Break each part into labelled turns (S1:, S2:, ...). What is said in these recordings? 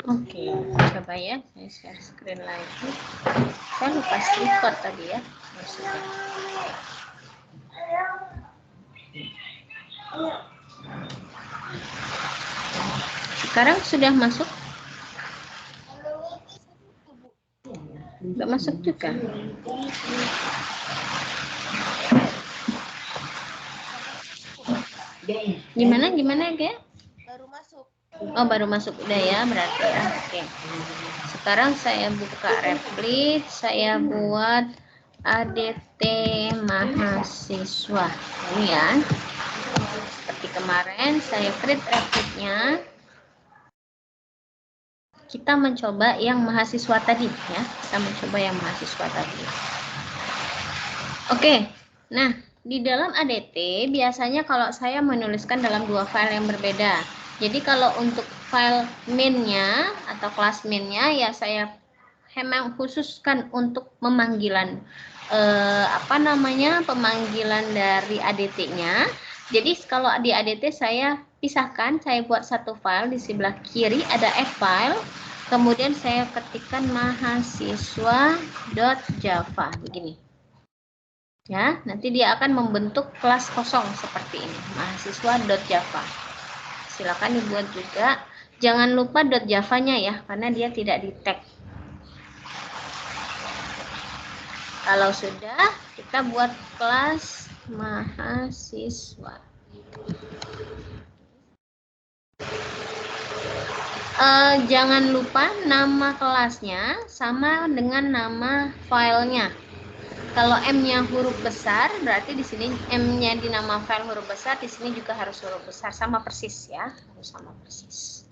S1: Oke, coba ya, saya share screen lagi. Saya lupa record tadi ya. Maksudnya. Sekarang sudah masuk? Nggak masuk juga. Gimana ya?
S2: Baru masuk.
S1: Oh, baru masuk udah ya berarti ya. Oke. Sekarang saya buka Replit, saya buat ADT mahasiswa. Ini ya. Seperti kemarin saya create Replitnya. Kita mencoba yang mahasiswa tadi ya. Kita mencoba yang mahasiswa tadi. Oke. Nah, di dalam ADT biasanya kalau saya menuliskan dalam dua file yang berbeda. Jadi kalau untuk file main-nya atau kelas main-nya ya saya memang khususkan untuk pemanggilan pemanggilan dari ADT-nya. Jadi kalau di ADT saya pisahkan, saya buat satu file di sebelah kiri ada F-file, kemudian saya ketikkan mahasiswa.java begini. Ya, nanti dia akan membentuk kelas kosong seperti ini, mahasiswa.java. Silakan dibuat juga. Jangan lupa .java-nya ya, karena dia tidak di tag. Kalau sudah, kita buat kelas mahasiswa. Jangan lupa nama kelasnya sama dengan nama filenya. Kalau M-nya huruf besar, berarti di sini M-nya di nama file huruf besar, di sini juga harus huruf besar, sama persis ya, harus sama persis.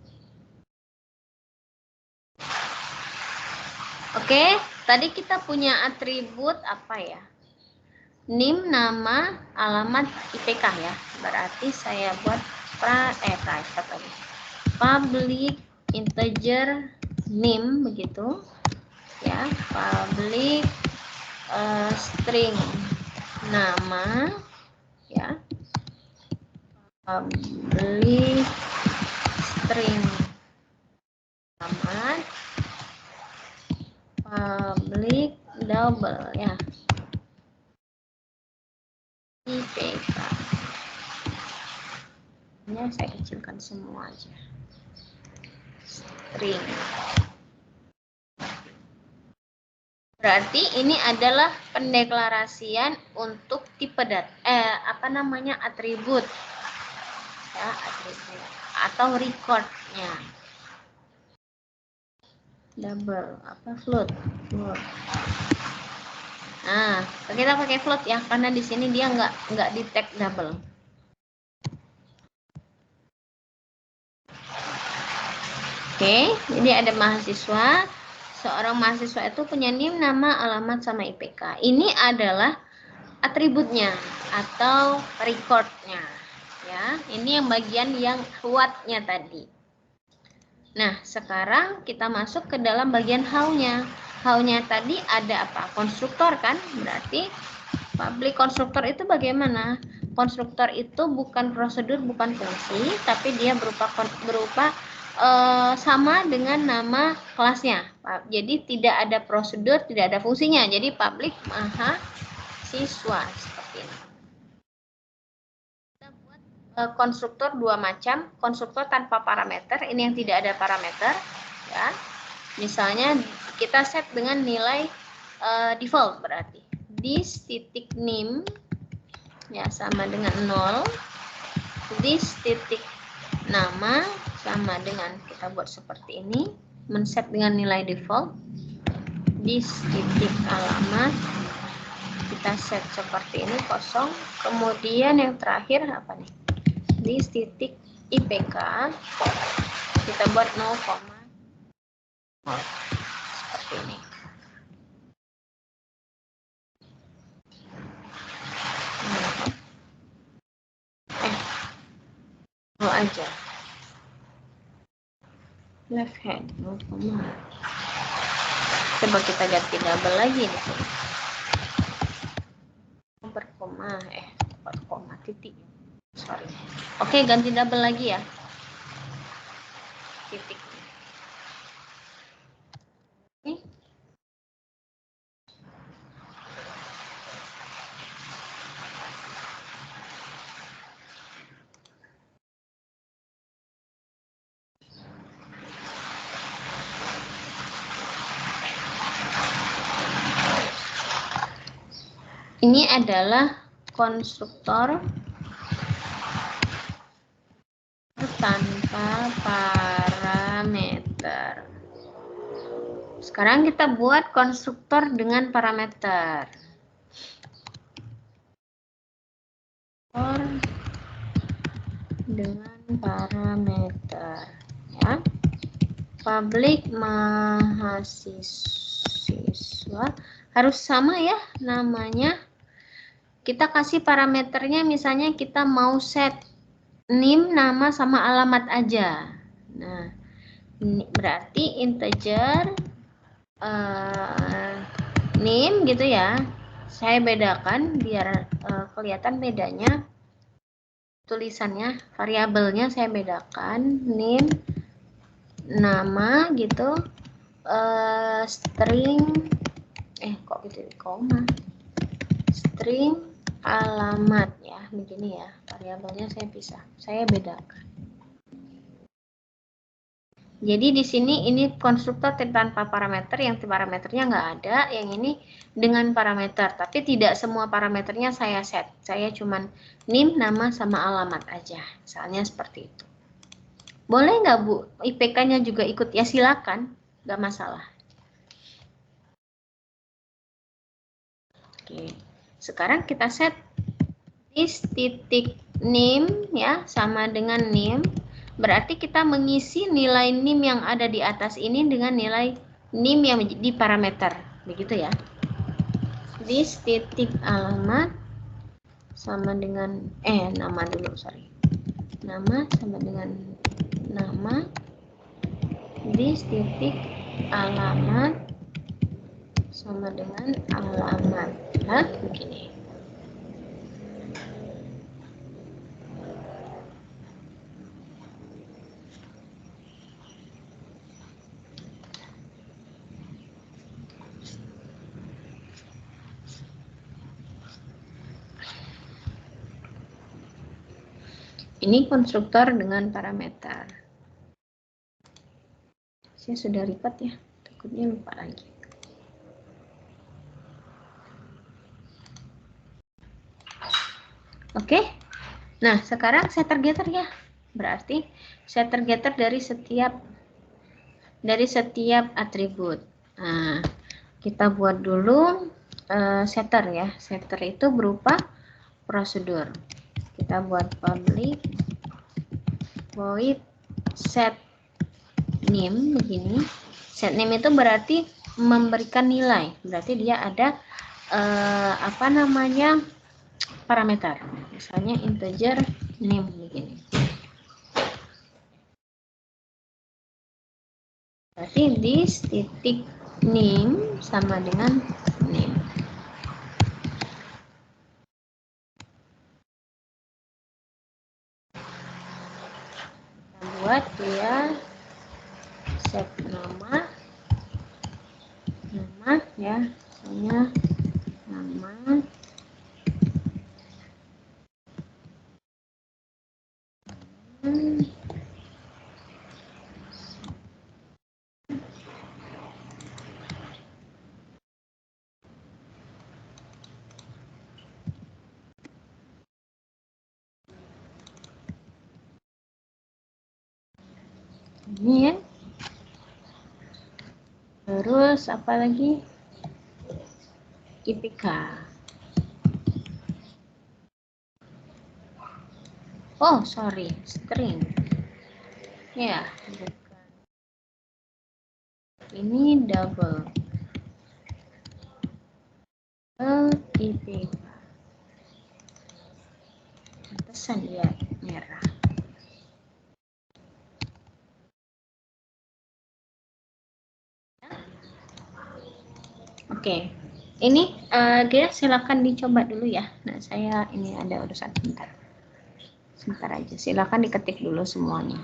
S1: Oke, tadi kita punya atribut apa ya? NIM, nama, alamat, IPK ya. Berarti saya buat private tadi. Public integer NIM begitu. Ya, public string nama ya. Public string alamat, public double ya. IPK. Ini saya kecilkan semua aja. String. Berarti ini adalah pendeklarasian untuk tipe atribut. Ya, atribut atau recordnya. Double float. Nah, kita pakai float ya, karena di sini dia nggak di tag double. Oke, jadi ada mahasiswa. Seorang mahasiswa itu punya NIM, nama, alamat, sama IPK. Ini adalah atributnya atau recordnya. Ya, ini yang bagian yang what-nya tadi. Nah, sekarang kita masuk ke dalam bagian how-nya. How-nya tadi ada apa? Konstruktor kan? Berarti public konstruktor itu bagaimana? Konstruktor itu bukan prosedur, bukan fungsi, tapi dia berupa sama dengan nama kelasnya. Jadi tidak ada prosedur, tidak ada fungsinya. Jadi public mahasiswa seperti ini. Kita buat konstruktor dua macam, konstruktor tanpa parameter, ini yang tidak ada parameter, ya. Misalnya kita set dengan nilai default, berarti this titik nim ya sama dengan 0, this titik nama sama dengan, kita buat seperti ini, men-set dengan nilai default, this titik alamat kita set seperti ini kosong, kemudian yang terakhir apa nih, this titik IPK kita buat 0, seperti ini. Aja left hand 0, coba kita ganti double lagi nih, berkoma titik, sorry. Oke, ganti double lagi ya, titik. Ini adalah konstruktor tanpa parameter. Sekarang kita buat konstruktor dengan parameter. Dengan parameter, ya. Publik mahasiswa harus sama ya namanya. Kita kasih parameternya, misalnya kita mau set NIM, nama sama alamat aja. Nah, ini berarti integer NIM gitu ya. Saya bedakan biar kelihatan bedanya. Tulisannya, variabelnya saya bedakan, NIM, nama gitu, string, kok gitu koma, string alamat ya, begini ya, variabelnya saya pisah, saya bedakan. Jadi di sini ini konstruktor tanpa parameter, yang parameternya nggak ada, yang ini dengan parameter, tapi tidak semua parameternya saya set, saya cuman NIM, nama, sama alamat aja, misalnya seperti itu. Boleh nggak Bu, IPK-nya juga ikut? Ya silakan, nggak masalah. Oke, sekarang kita set this titik NIM ya, sama dengan NIM. Berarti kita mengisi nilai NIM yang ada di atas ini dengan nilai NIM yang di parameter, begitu ya. This titik alamat sama dengan nama dulu, sorry. Nama sama dengan nama. This titik alamat sama dengan alamat. Nah, begini. Ini konstruktor dengan parameter. Saya sudah record ya, takutnya lupa lagi. Oke, nah sekarang setter getter ya, berarti setter getter dari setiap atribut. Nah, kita buat dulu setter ya. Setter itu berupa prosedur. Kita buat public void set name begini. Set name itu berarti memberikan nilai, berarti dia ada parameter, misalnya integer name begini. Berarti this titik name sama dengan name. Kita buat dia set nama ya, misalnya nama ini ya. Terus apa lagi? IPK. Oh, sorry, string. Ya, bukan. Ini double. IPK. Pantesan dia merah. Oke. Ini dia silakan dicoba dulu ya. Nah, saya ini ada urusan sebentar. Sebentar aja. Silakan diketik dulu semuanya.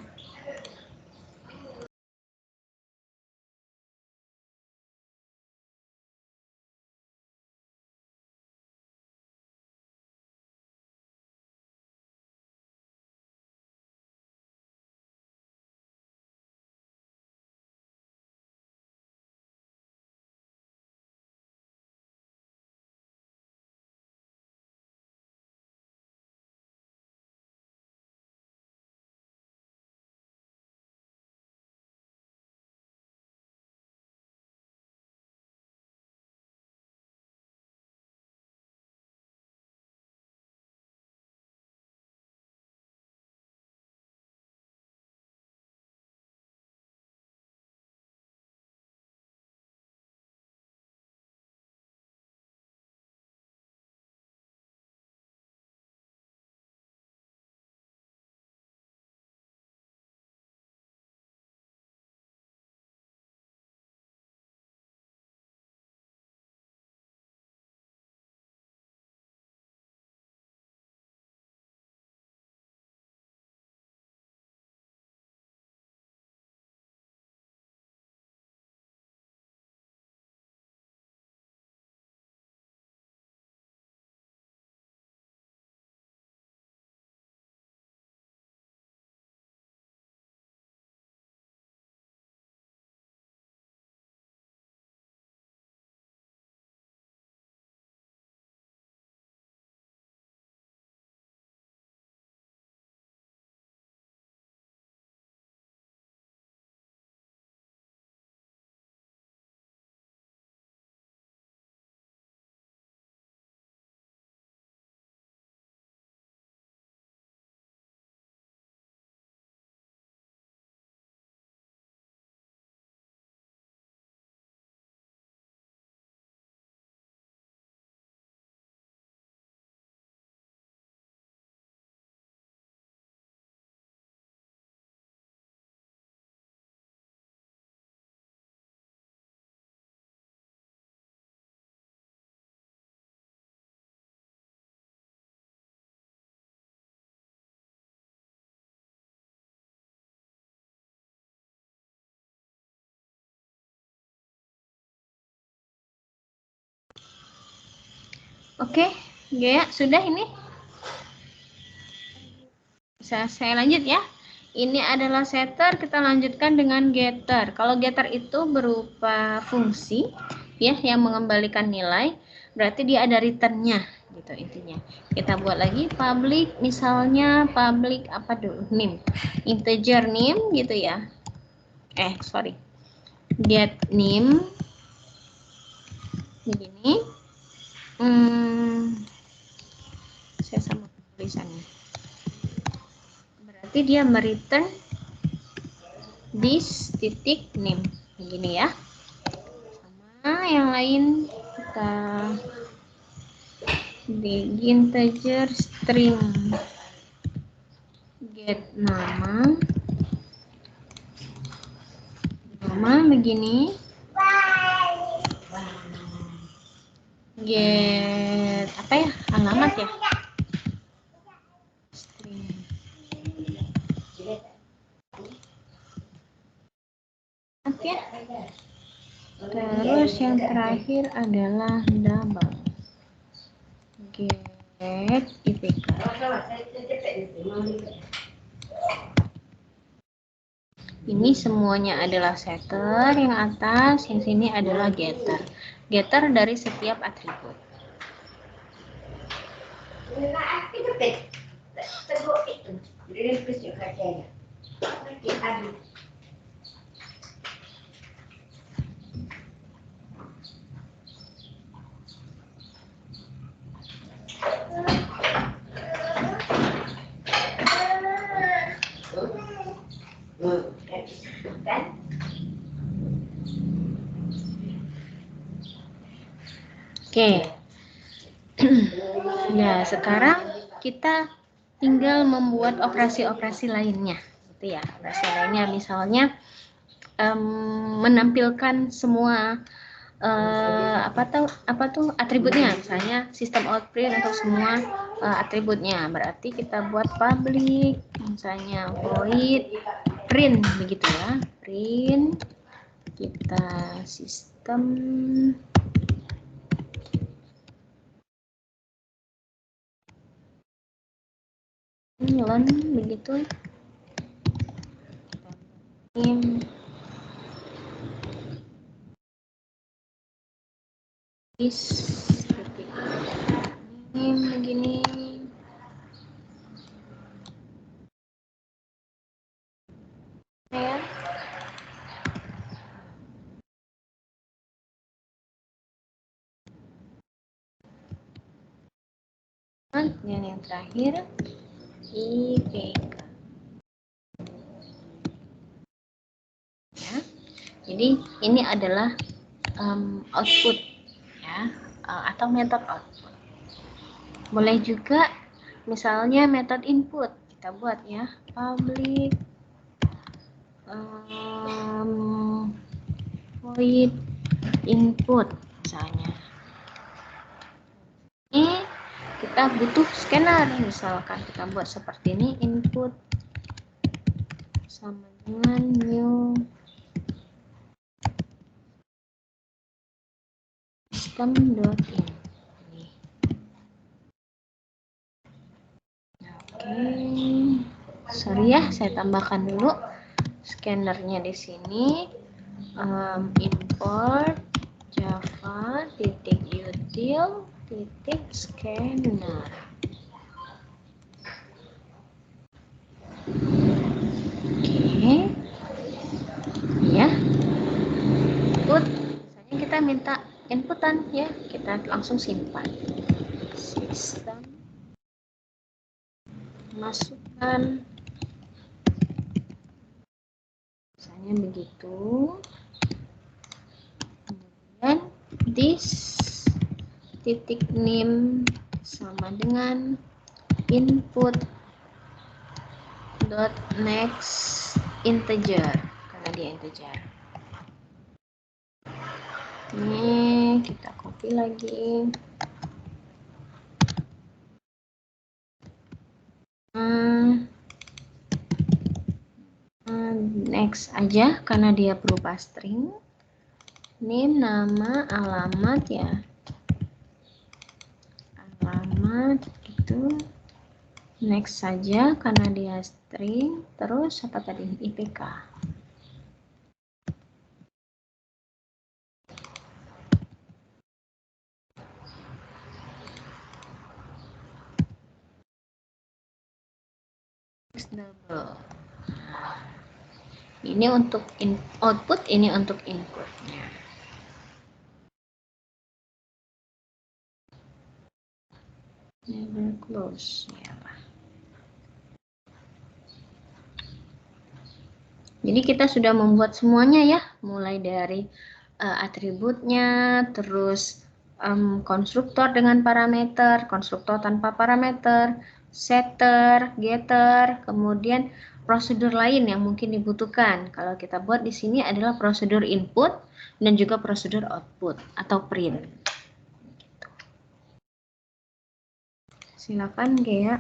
S1: Oke, ya sudah ini. Saya lanjut ya. Ini adalah setter, kita lanjutkan dengan getter. Kalau getter itu berupa fungsi ya yang mengembalikan nilai, berarti dia ada return-nya gitu intinya. Kita buat lagi public, misalnya public apa dulu? Name. Integer name gitu ya. Sorry. Get name begini. Saya sama tulisannya. Berarti dia mereturn this titik name begini ya. Sama yang lain kita di integer string get nama begini, get apa ya, alamat ya, string. Oke. Terus yang terakhir adalah double get IPK. Ini semuanya adalah setter, yang atas, yang sini adalah getter. Getter dari setiap atribut. Oke. Ya, sekarang kita tinggal membuat operasi-operasi lainnya, gitu ya. Operasi lainnya misalnya menampilkan semua apa tuh atributnya, misalnya system out print atau semua atributnya. Berarti kita buat public, misalnya void print begitu ya. Print kita sistem learn begitu. Name name begini. Ya. Dan yang terakhir IPK. Ya. Jadi ini adalah output ya, atau metode output. Boleh juga misalnya metode input kita buat ya, public void input misalnya. Ini kita butuh scanner, misalkan kita buat seperti ini, input sama dengan new system.in. Sorry ya, saya tambahkan dulu scannernya di sini. Import java util scanner. Oke. Ya. Input. Misalnya kita minta inputan ya, kita langsung simpan. Sistem masukkan, misalnya begitu. Kemudian this titik name sama dengan input dot next integer, karena dia integer. Ini kita copy lagi. Next aja karena dia berupa string. Name nama, alamat ya. sama gitu. Next saja karena dia string. Terus apa tadi? IPK. Double. Ini untuk output, ini untuk inputnya. Never close. Ya. Jadi kita sudah membuat semuanya ya, mulai dari atributnya, terus konstruktor dengan parameter, konstruktor tanpa parameter, setter, getter, kemudian prosedur lain yang mungkin dibutuhkan. Kalau kita buat di sini adalah prosedur input dan juga prosedur output atau print. Silakan Gea.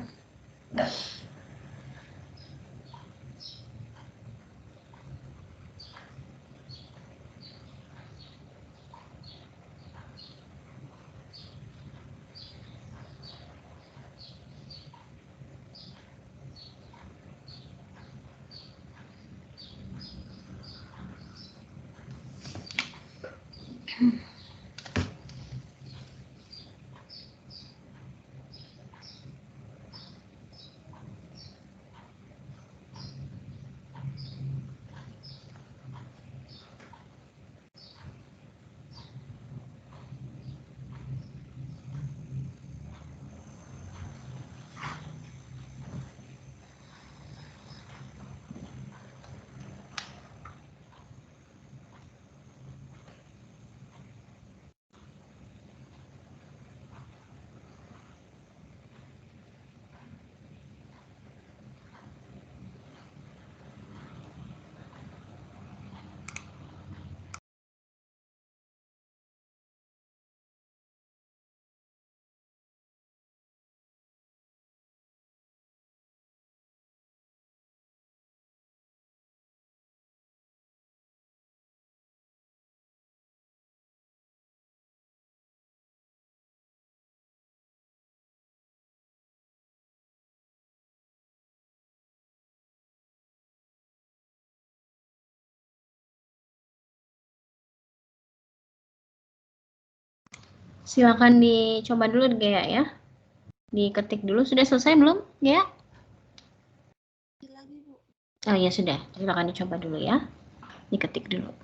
S1: Silakan dicoba dulu Gea ya. Diketik dulu. Sudah selesai belum Gea? Oh ya sudah, silakan dicoba dulu ya. Diketik dulu.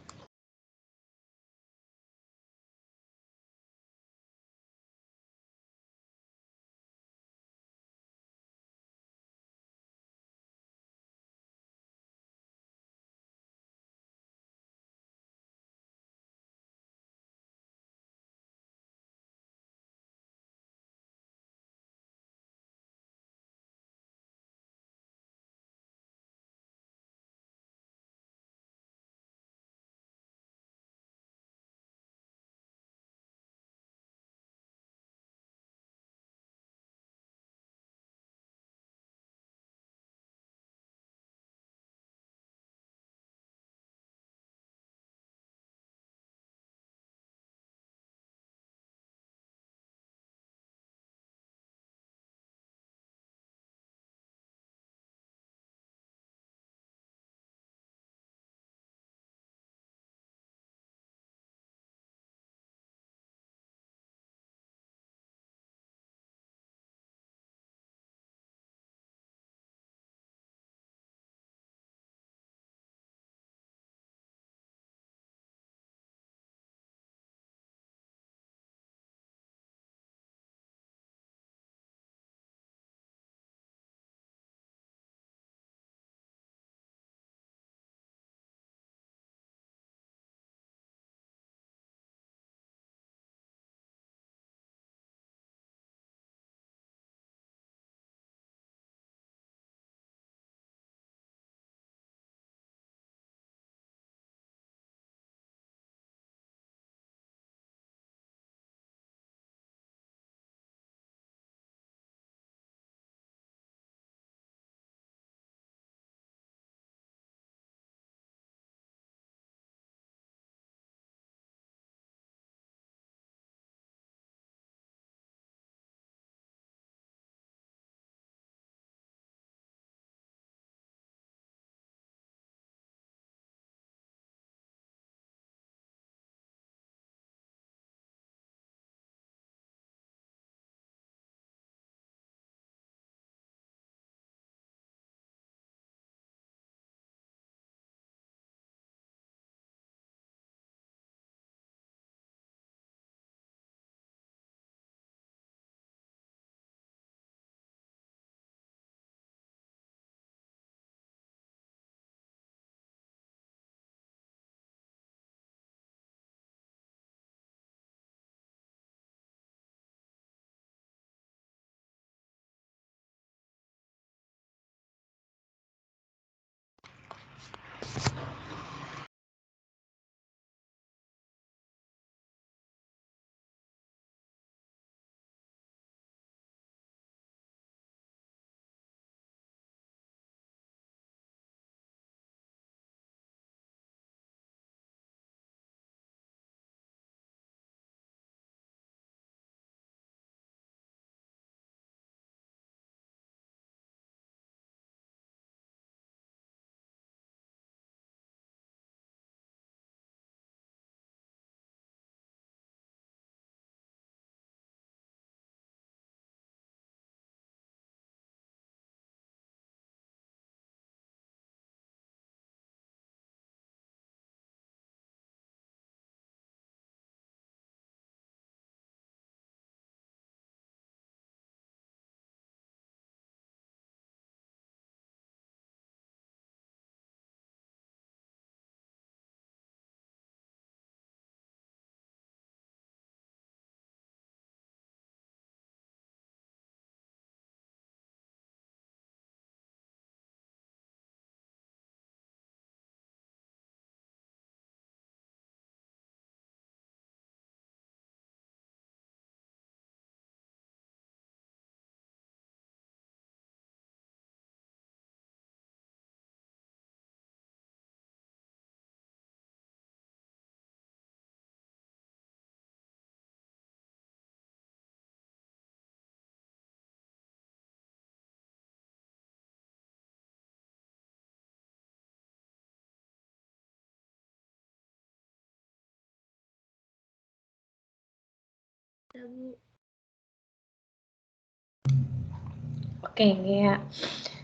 S1: Oke, ya.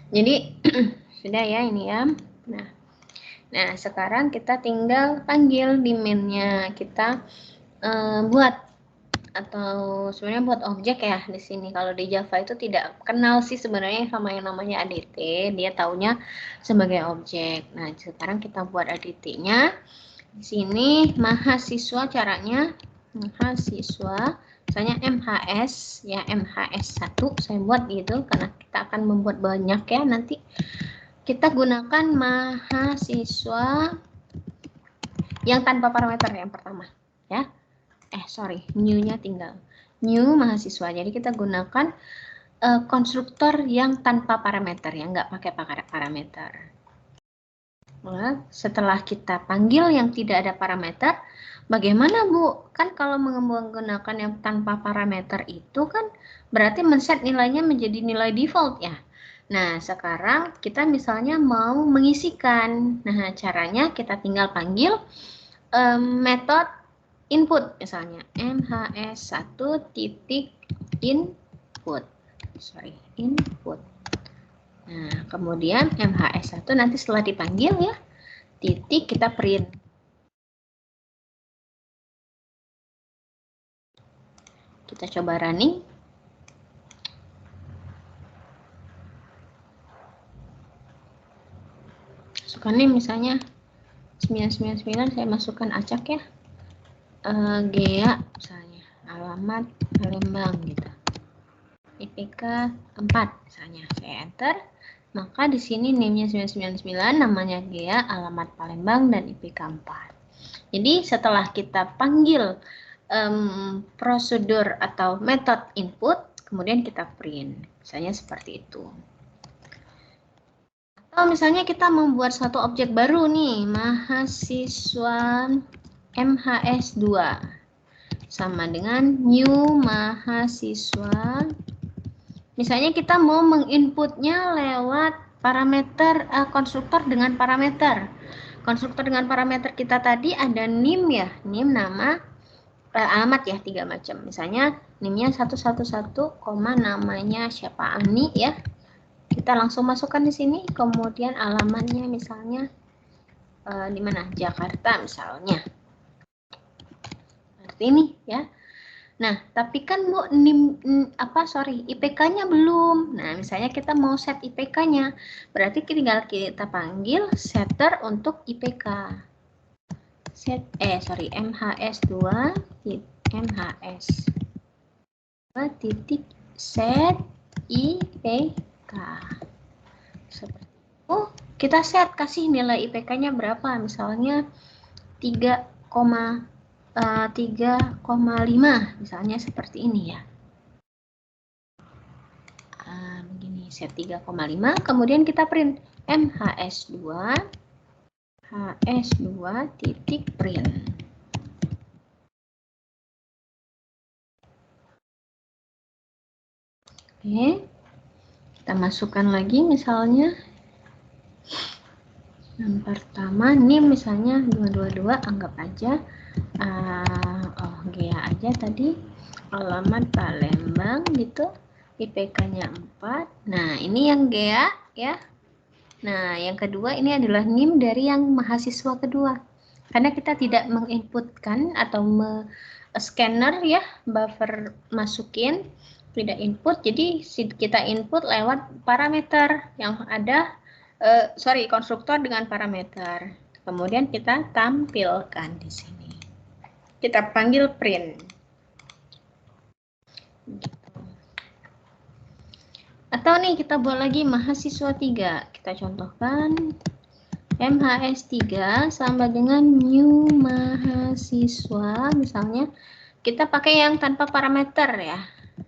S1: Jadi sudah ya ini ya. Nah, sekarang kita tinggal panggil dimennya. Kita buat atau sebenarnya buat objek ya di sini. Kalau di Java itu tidak kenal sih sebenarnya sama yang namanya ADT, dia taunya sebagai objek. Nah, sekarang kita buat ADT-nya. Di sini mahasiswa, caranya mahasiswa, misalnya MHS ya, MHS1 saya buat gitu karena kita akan membuat banyak ya nanti. Kita gunakan mahasiswa yang tanpa parameter yang pertama ya. New-nya tinggal new mahasiswa. Jadi kita gunakan konstruktor yang tanpa parameter, yang nggak pakai parameter. Nah, setelah kita panggil yang tidak ada parameter, bagaimana Bu? Kan kalau menggunakan yang tanpa parameter itu kan berarti men-set nilainya menjadi nilai default ya. Nah, sekarang kita misalnya mau mengisikan. Nah, caranya kita tinggal panggil metode input, misalnya mhs1.input. Input. Nah, kemudian MHS1 nanti setelah dipanggil ya, titik kita print. Kita coba running. Masukkan nih misalnya 999, saya masukkan acak ya. Gea misalnya, alamat Palembang gitu. IPK 4 misalnya, saya enter. Maka di sini name-nya 999, namanya Gea, alamat Palembang, dan IPK 4. Jadi setelah kita panggil prosedur atau metode input, kemudian kita print. Misalnya seperti itu. Atau misalnya kita membuat satu objek baru nih, mahasiswa MHS2. Sama dengan new mahasiswa. Misalnya kita mau menginputnya lewat parameter konstruktor dengan parameter. Konstruktor dengan parameter kita tadi ada nim ya, nim nama, alamat ya, 3 macam. Misalnya nimnya 111, namanya siapa, Ani ya. Kita langsung masukkan di sini, kemudian alamatnya misalnya di mana? Jakarta misalnya. Seperti ini ya. Nah, tapi kan mau IPK-nya belum. Nah, misalnya kita mau set IPK-nya, berarti tinggal kita panggil setter untuk IPK. MHS2 MHS titik set IPK. Seperti itu. Kita set, kasih nilai IPK-nya berapa, misalnya 3,5 misalnya seperti ini ya. Begini, set 3,5, kemudian kita print MHS2 titik print. Oke, kita masukkan lagi misalnya yang pertama nih, misalnya 222, anggap aja Gea aja tadi, alamat Palembang gitu, IPK-nya 4. Nah, ini yang Gea ya. Nah, yang kedua ini adalah NIM dari yang mahasiswa kedua. Karena kita tidak menginputkan atau scanner ya, buffer masukin, tidak input, jadi kita input lewat parameter yang ada, konstruktor dengan parameter. Kemudian kita tampilkan di sini. Kita panggil print. Atau nih kita buat lagi mahasiswa 3. Kita contohkan MHS3 sama dengan new mahasiswa, misalnya kita pakai yang tanpa parameter ya.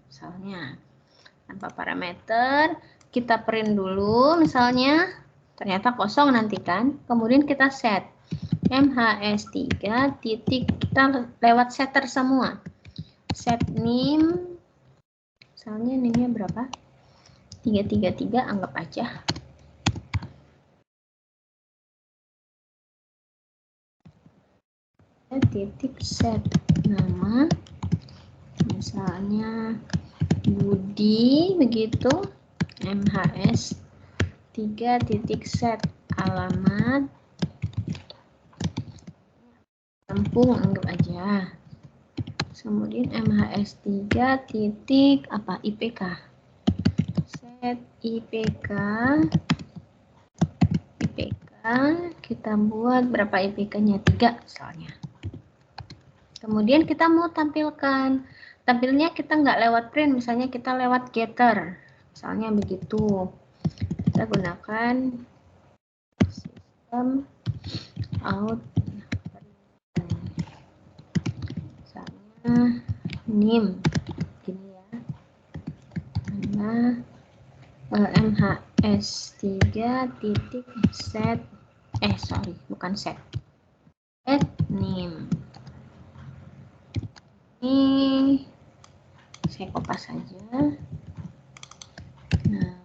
S1: Misalnya tanpa parameter, kita print dulu misalnya, ternyata kosong nanti kan. Kemudian kita set MHS3 titik, kita lewat setter semua. Set name, misalnya name-nya berapa? 333, anggap aja. Titik set nama Misalnya Budi begitu, MHS 3.set alamat Lampung anggap aja. Kemudian MHS 3 titik apa IPK. Set IPK kita buat berapa IPK-nya 3 misalnya. Kemudian kita mau tampilnya kita nggak lewat print, misalnya kita lewat getter, misalnya begitu. Kita gunakan sistem out, misalnya nim, gini ya, karena MHS 3 titik set, bukan set nim. Ini saya kopas saja. Nah,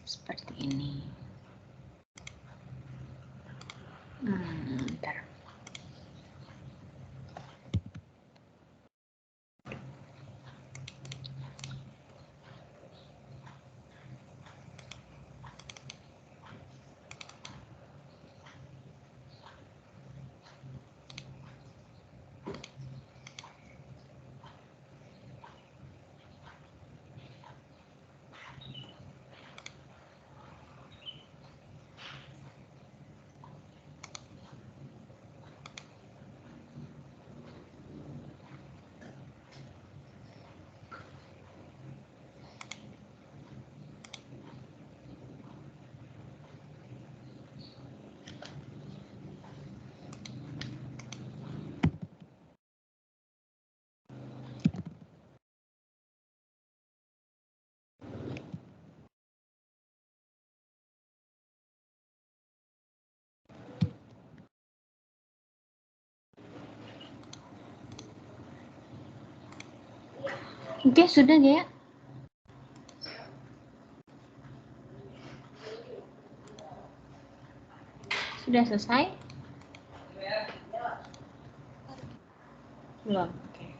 S1: seperti ini. Bentar. Oke, sudah ya? Sudah selesai? Belum. Oke.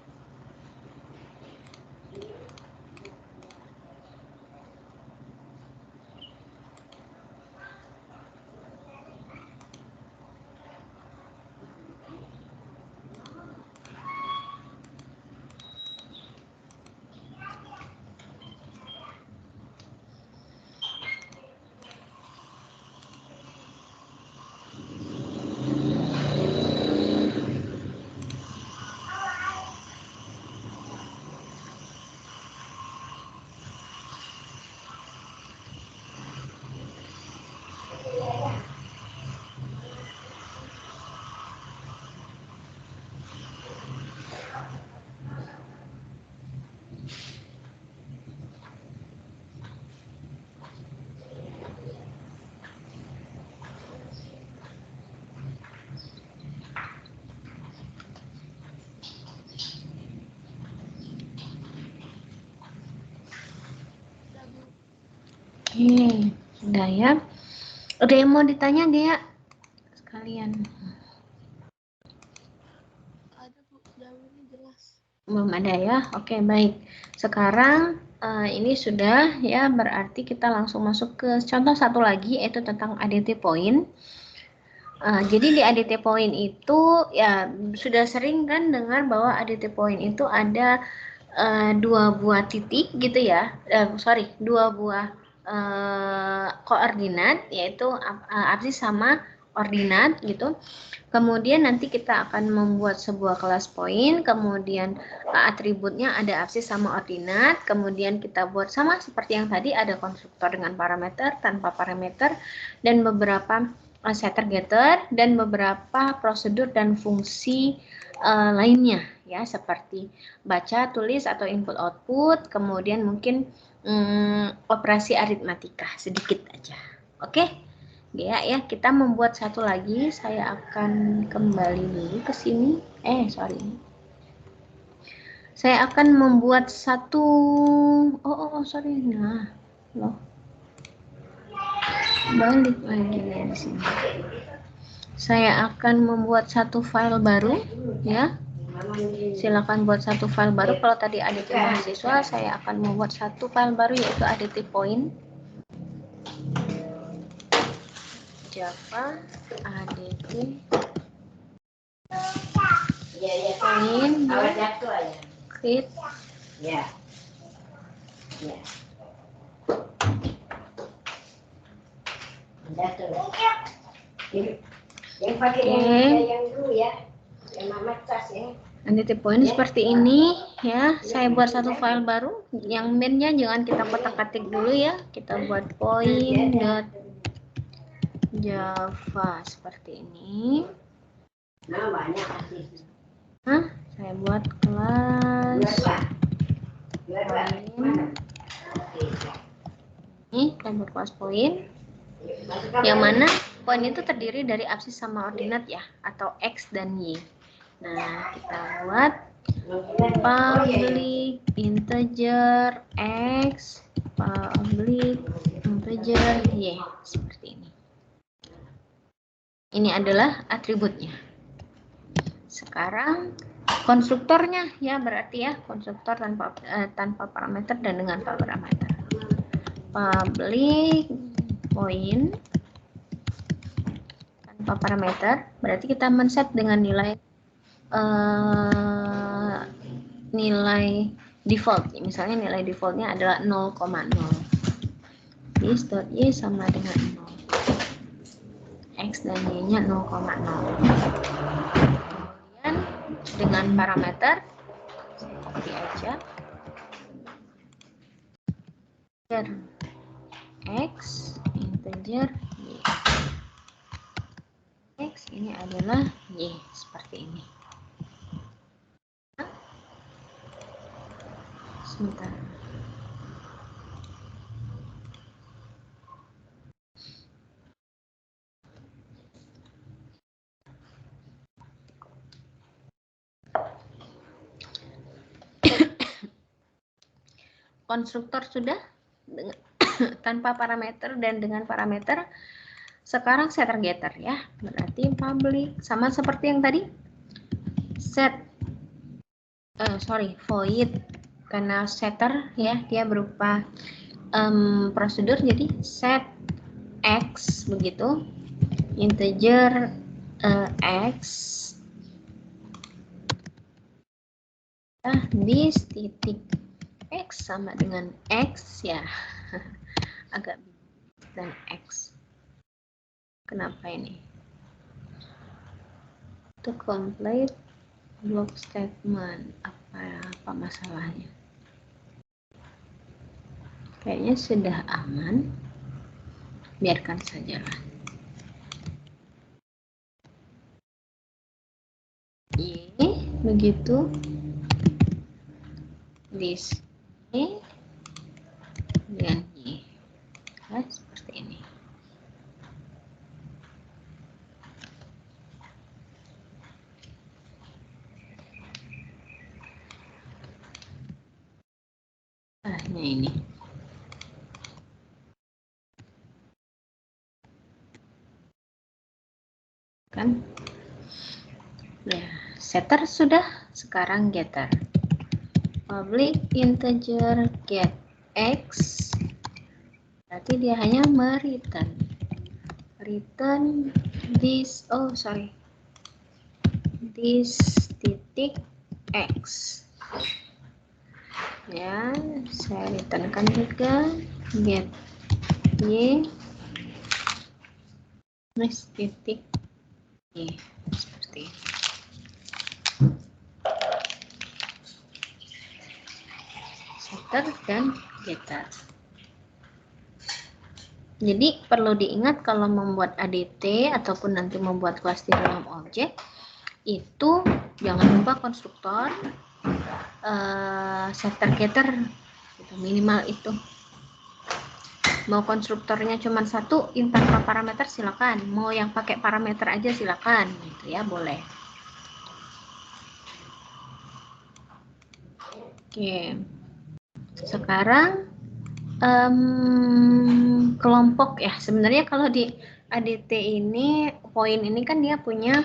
S1: Oke, sudah ya. Ada yang mau ditanya nggak ya? Sekalian.
S2: Ada Bu, jawabannya jelas.
S1: Belum ada ya? Oke, baik. Sekarang ini sudah ya, berarti kita langsung masuk ke contoh satu lagi, yaitu tentang ADT point. Jadi di ADT point itu ya sudah sering kan dengar bahwa ADT point itu ada dua buah titik gitu ya, dua buah koordinat, yaitu absis sama ordinat gitu. Kemudian nanti kita akan membuat sebuah kelas poin, kemudian atributnya ada absis sama ordinat, kemudian kita buat sama seperti yang tadi, ada konstruktor dengan parameter, tanpa parameter, dan beberapa setter getter, dan beberapa prosedur dan fungsi lainnya ya, seperti baca, tulis atau input output, kemudian mungkin operasi aritmatika sedikit aja. Oke, ya, kita membuat satu lagi. Saya akan kembali dulu ke sini. Saya akan membuat satu. Sorry. Nah, loh. Balik lagi di sini. Saya akan membuat satu file baru, ya. Silakan buat satu file baru. Kalau tadi ADT mahasiswa, saya akan membuat satu file baru yaitu ADT point. Java ADT point create. Ya. Yang pakai yang dulu ya. Yang Mama cas ya. ADT point seperti ini ya. Saya buat satu file baru. Yang main-nya jangan kita kotak-katik dulu ya. Kita buat point.java seperti ini. Nah, banyak sih. Saya buat kelas point. Ini kita buat kelas point. Yang mana point itu terdiri dari absis sama ordinat ya, atau X dan Y. Nah, kita buat public integer X, public integer Y, seperti ini. Ini adalah atributnya. Sekarang konstruktornya ya, berarti ya konstruktor tanpa parameter dan dengan parameter. Public point tanpa parameter, berarti kita men-set dengan nilai nilai default. Misalnya nilai defaultnya adalah 0,0. This.y sama dengan 0. X dan y-nya 0,0. Kemudian dengan parameter copy aja. X integer y. X ini adalah y, seperti ini. Sebentar. Konstruktor sudah dengan tanpa parameter dan dengan parameter. Sekarang setter getter ya, berarti public sama seperti yang tadi. Void, karena setter ya, dia berupa prosedur, jadi set X begitu, integer X, this titik X sama dengan X ya. Agak dan X. Kenapa ini? To complete block statement. Apa masalahnya? Kayaknya sudah aman. Biarkan saja lah. Y begitu. This Y dengan Y. Seperti ini. Hanya ini. Kan? Ya, setter sudah, sekarang getter. Public integer get X. Berarti dia hanya return this, this titik X. Ya, saya returnkan juga get Y this titik Y, seperti ini. Setter dan getter. Jadi perlu diingat kalau membuat ADT ataupun nanti membuat kelas di dalam objek, itu jangan lupa konstruktor setter getter gitu, minimal itu. Mau konstruktornya cuma satu yang tanpa parameter silakan, mau yang pakai parameter aja silakan gitu ya, boleh. Oke, sekarang kelompok ya. Sebenarnya kalau di ADT ini, poin ini kan dia punya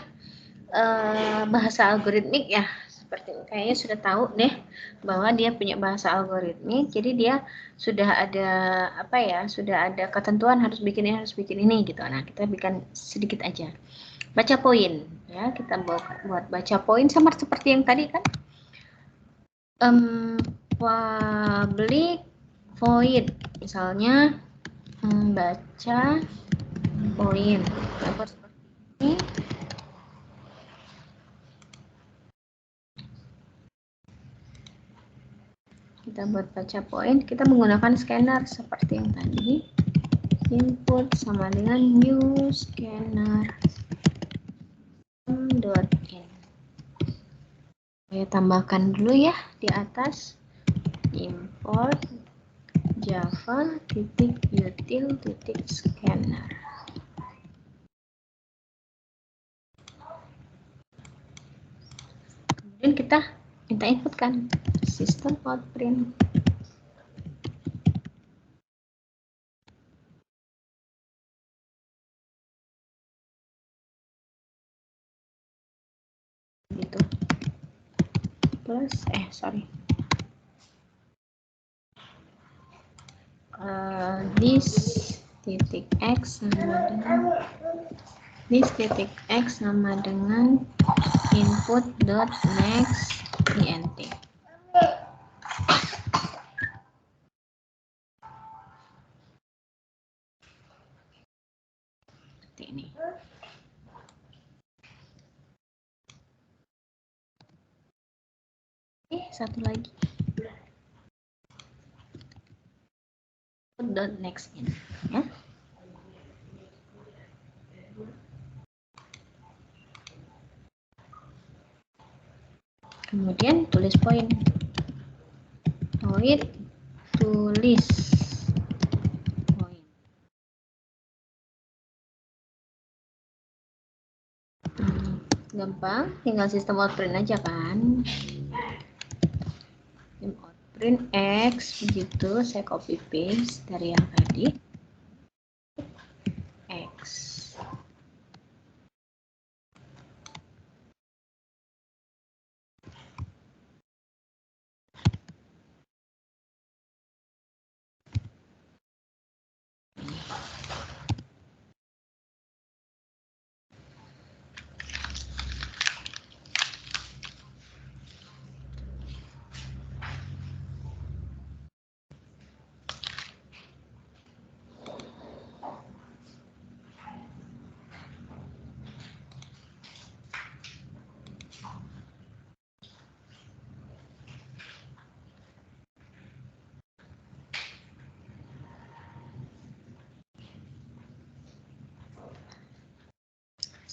S1: bahasa algoritmik ya. Seperti kayaknya sudah tahu deh bahwa dia punya bahasa algoritmik. Jadi dia sudah ada apa ya? Sudah ada ketentuan harus bikin ini, harus bikin ini gitu. Nah, kita bikin sedikit aja. Baca poin ya. Kita buat baca poin sama seperti yang tadi kan. Public void misalnya baca poin seperti ini. Kita buat baca poin, kita menggunakan scanner seperti yang tadi. Input sama dengan new scanner .in. Saya tambahkan dulu ya di atas, import java util scanner. Kemudian kita minta input kan, system out print. Gitu. Plus this titik x sama dengan this titik x sama dengan input dot next int. Seperti ini. Satu lagi. Dot next int ya. Kemudian tulis poin. Tulis poin. Gampang, tinggal sistem out print aja kan. Sistem out print x begitu, saya copy paste dari yang tadi. X.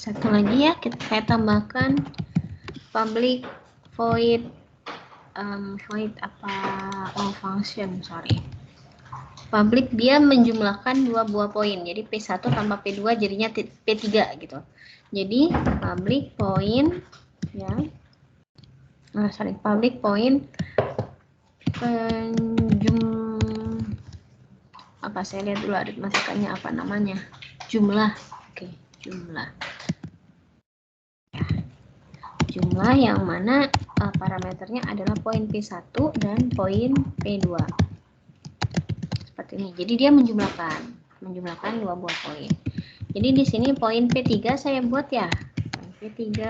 S1: Satu lagi ya, saya tambahkan public void function, public dia menjumlahkan dua buah poin, jadi P1 tambah P2 jadinya P3 gitu. Jadi public point ya, public point saya lihat dulu aritmatikanya apa namanya, jumlah. Oke, jumlah ya. Jumlah yang mana parameternya adalah poin P1 dan poin P2 seperti ini. Jadi dia menjumlahkan dua buah poin. Jadi di sini poin P3 saya buat ya, poin P3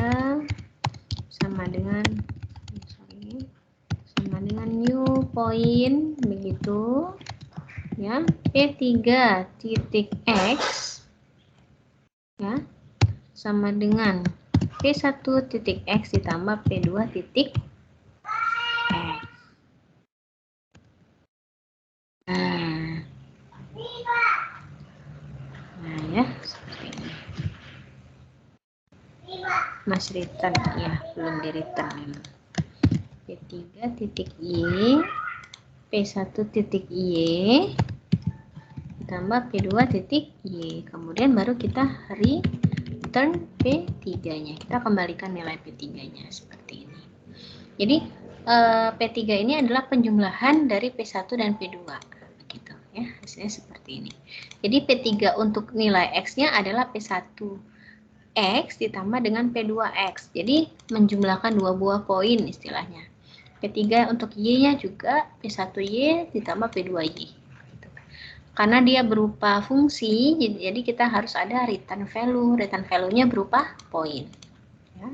S1: sama dengan new point begitu ya, P3 titik X ya sama dengan P1 titik X ditambah P2 titik X. Nah ya, seperti ini. Mas return ya, belum di return. P3 titik Y, P1 titik Y, tambah P2 titik Y. Kemudian baru kita return P3-nya. Kita kembalikan nilai P3-nya seperti ini. Jadi P3 ini adalah penjumlahan dari P1 dan P2. Gitu ya, hasilnya seperti ini. Jadi P3 untuk nilai X-nya adalah P1 X ditambah dengan P2X. Jadi menjumlahkan dua buah poin istilahnya. P3 untuk Y-nya juga P1Y ditambah P2Y. Karena dia berupa fungsi, jadi kita harus ada return value. Return value-nya berupa poin. Ya.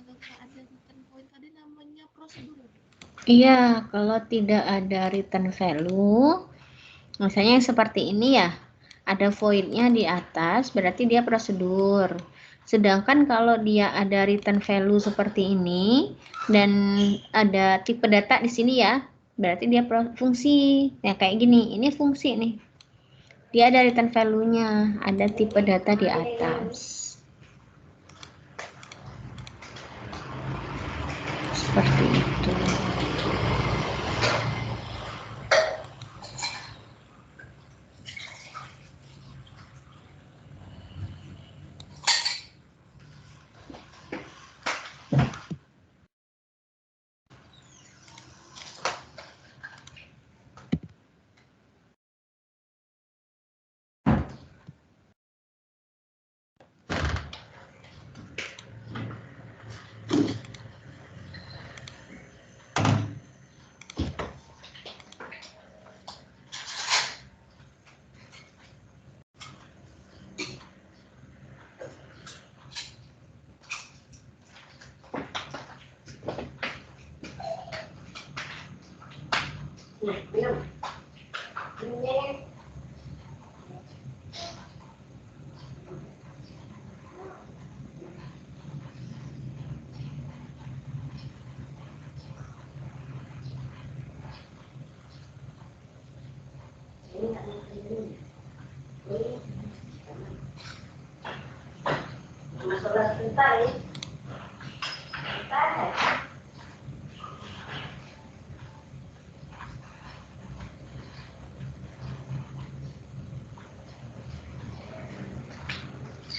S2: Kalau nggak ada return point tadi namanya prosedur.
S1: Iya, kalau tidak ada return value, misalnya seperti ini ya, ada void-nya di atas, berarti dia prosedur. Sedangkan kalau dia ada return value seperti ini, dan ada tipe data di sini ya, berarti dia fungsi. Nah, kayak gini, ini fungsi nih. Dia ada return value-nya, ada tipe data di atas. Seperti itu.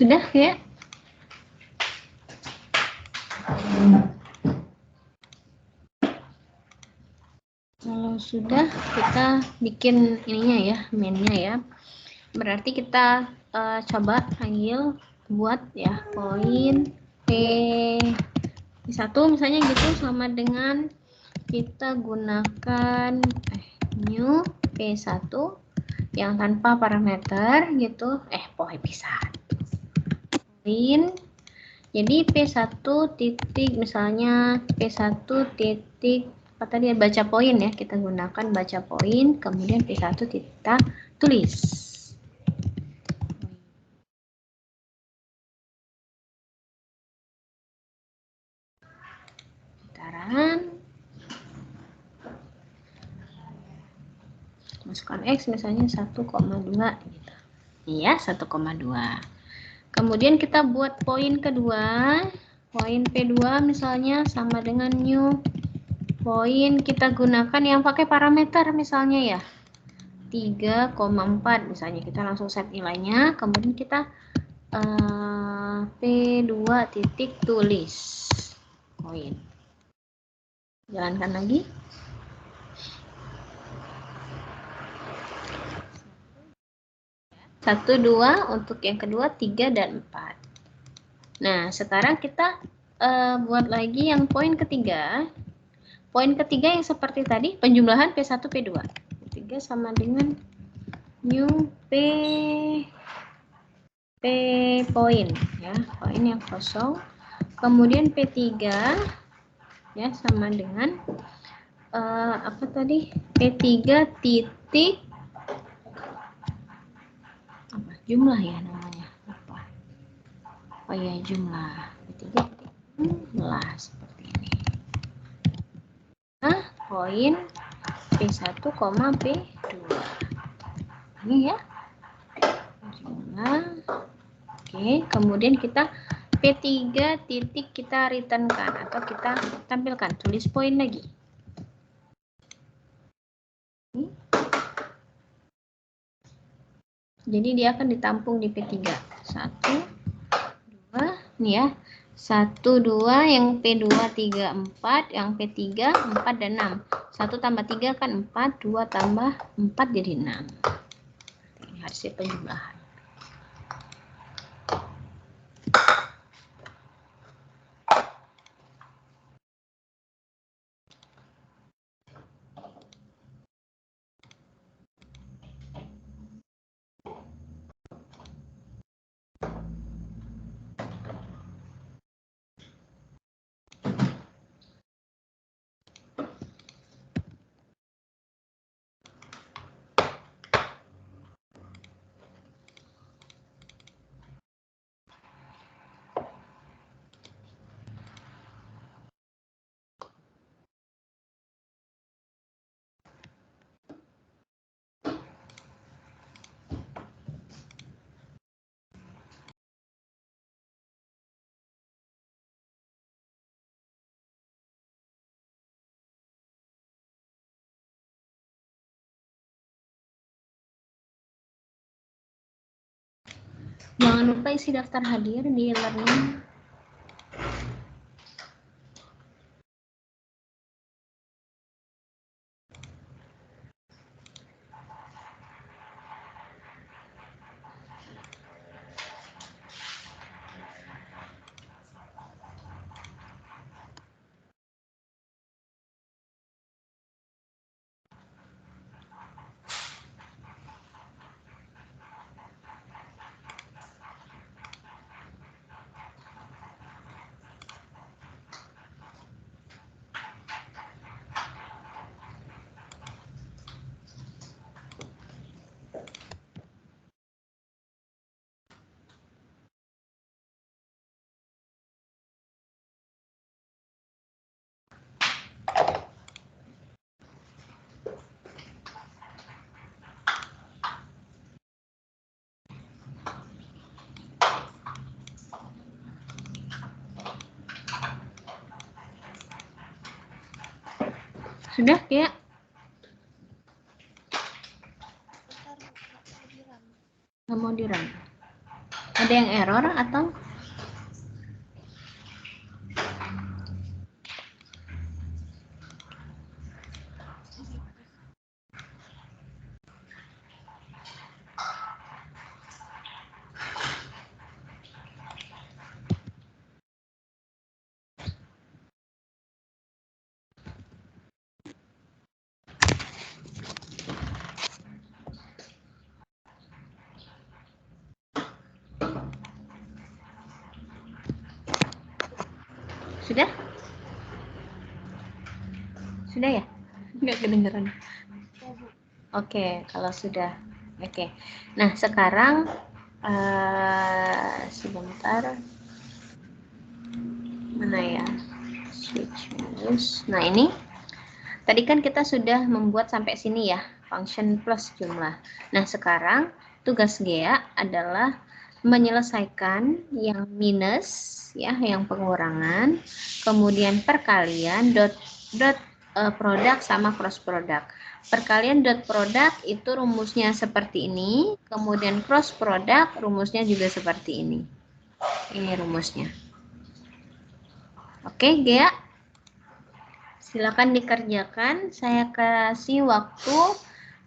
S1: Sudah ya? Kalau sudah, kita bikin ininya ya, mainnya ya. Berarti kita coba panggil buat ya poin P1 misalnya gitu, sama dengan kita gunakan new P1 yang tanpa parameter gitu, poin P1. Jadi P1 titik misalnya P1 titik apa tadi, baca poin ya, kita gunakan baca poin, kemudian P1 kita tulis. Bentaran. Masukkan X misalnya 1,2 gitu. Iya, 1,2. Kemudian kita buat poin kedua, poin P2 misalnya sama dengan new poin, kita gunakan yang pakai parameter misalnya ya. 3,4 misalnya, kita langsung set nilainya, kemudian kita P2 titik tulis poin. Jalankan lagi. 1, 2, untuk yang kedua 3 dan 4. Nah, sekarang kita buat lagi yang poin ketiga. Poin ketiga yang seperti tadi, penjumlahan P1, P2. P3 sama dengan new P poin, ya, poin yang kosong. Kemudian P3 ya sama dengan apa tadi? P3 titik apa? Jumlah ya namanya. Apa? Oh ya, jumlah. P3 titik jumlah seperti ini. Nah, poin P1, P2. Ini ya. Jumlah. Oke, kemudian kita P3 titik kita returnkan atau kita tampilkan, tulis poin lagi. Jadi dia akan ditampung di P3. 1, 2, nih ya. 1, 2, yang P2, 3, 4, yang P3, 4 dan 6. 1 tambah 3 kan 4, 2 tambah 4 jadi 6. Ini hasil penjumlahan. Jangan lupa isi daftar hadir di e-learning. Sudah ya? Nggak mau di-run. Ada yang error atau? Sudah? Sudah ya? Nggak kedengeran. Oke, kalau sudah. Oke. Nah, sekarang sebentar. Mana ya? Switch menus. Nah, ini. Tadi kan kita sudah membuat sampai sini ya, function plus jumlah. Nah, sekarang tugas Gea adalah menyelesaikan yang minus ya, yang pengurangan, kemudian perkalian dot produk sama cross product. Perkalian dot product itu rumusnya seperti ini. Kemudian cross product rumusnya juga seperti ini. Ini rumusnya. Oke, Gea. Silakan dikerjakan. Saya kasih waktu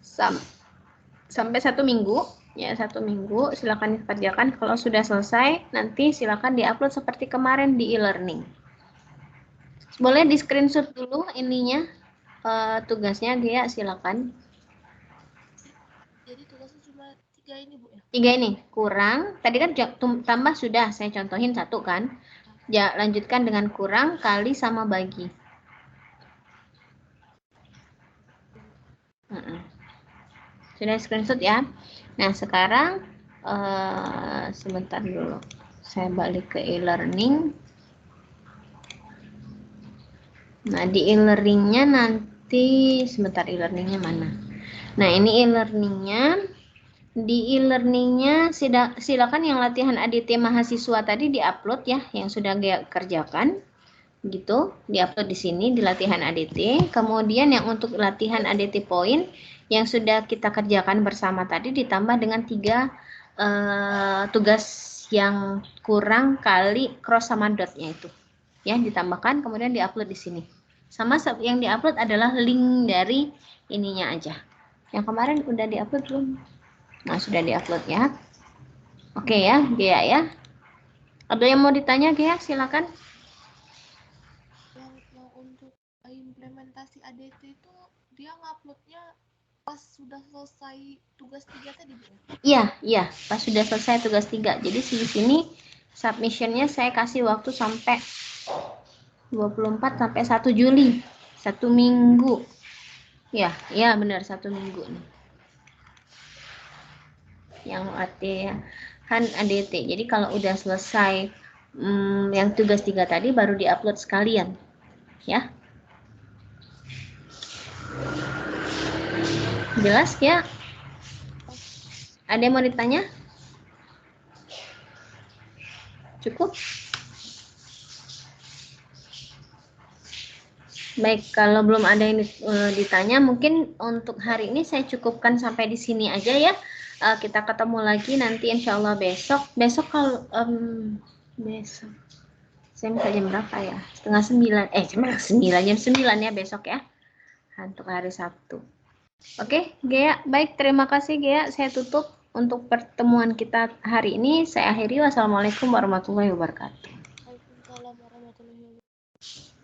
S1: sampai 1 minggu. Ya, 1 minggu. Silakan dikerjakan. Kalau sudah selesai, nanti silakan diupload seperti kemarin di e-learning. Boleh di screenshot dulu ininya, tugasnya, Gea, silakan.
S2: Jadi tugasnya cuma 3 ini, Bu, ya?
S1: 3 ini kurang. Tadi kan tambah sudah saya contohin 1 kan. Ya, lanjutkan dengan kurang, kali, sama bagi. Sudah screenshot ya. Nah, sekarang sebentar dulu. Saya balik ke e-learning. Nah, di e-learningnya nanti sebentar, e-learningnya mana? Nah, ini e-learningnya. Di e-learningnya silakan yang latihan ADT mahasiswa tadi diupload ya, yang sudah kerjakan gitu, diupload di sini di latihan ADT. Kemudian yang untuk latihan ADT point yang sudah kita kerjakan bersama tadi ditambah dengan 3 tugas yang kurang kali cross sama dotnya itu ya, ditambahkan kemudian diupload di sini. Sama yang diupload adalah link dari ininya aja. Yang kemarin udah diupload belum? Nah, sudah diupload ya. Oke ya, Gea ya. Ada yang mau ditanya, Gea? Silakan.
S2: Yang untuk implementasi ADT itu dia nguploadnya pas sudah selesai tugas 3 tadi, Bu, ya?
S1: Iya, pas sudah selesai tugas 3. Jadi di sini submissionnya saya kasih waktu sampai 24 sampai 1 Juli. 1 minggu. Ya, benar 1 minggu nih. Yang latihan ADT. Jadi kalau udah selesai yang tugas 3 tadi baru diupload sekalian. Ya. Jelas ya? Ada yang mau ditanya? Cukup? Baik, kalau belum ada yang ditanya, mungkin untuk hari ini saya cukupkan sampai di sini aja ya. Kita ketemu lagi nanti insya Allah besok. Besok kalau besok, saya minta jam berapa ya? Setengah 9, jam 9 ya besok ya. Untuk hari Sabtu. Oke, Gea. Baik, terima kasih Gea. Saya tutup untuk pertemuan kita hari ini. Saya akhiri. Wassalamualaikum warahmatullahi wabarakatuh.
S2: Waalaikumsalam warahmatullahi wabarakatuh.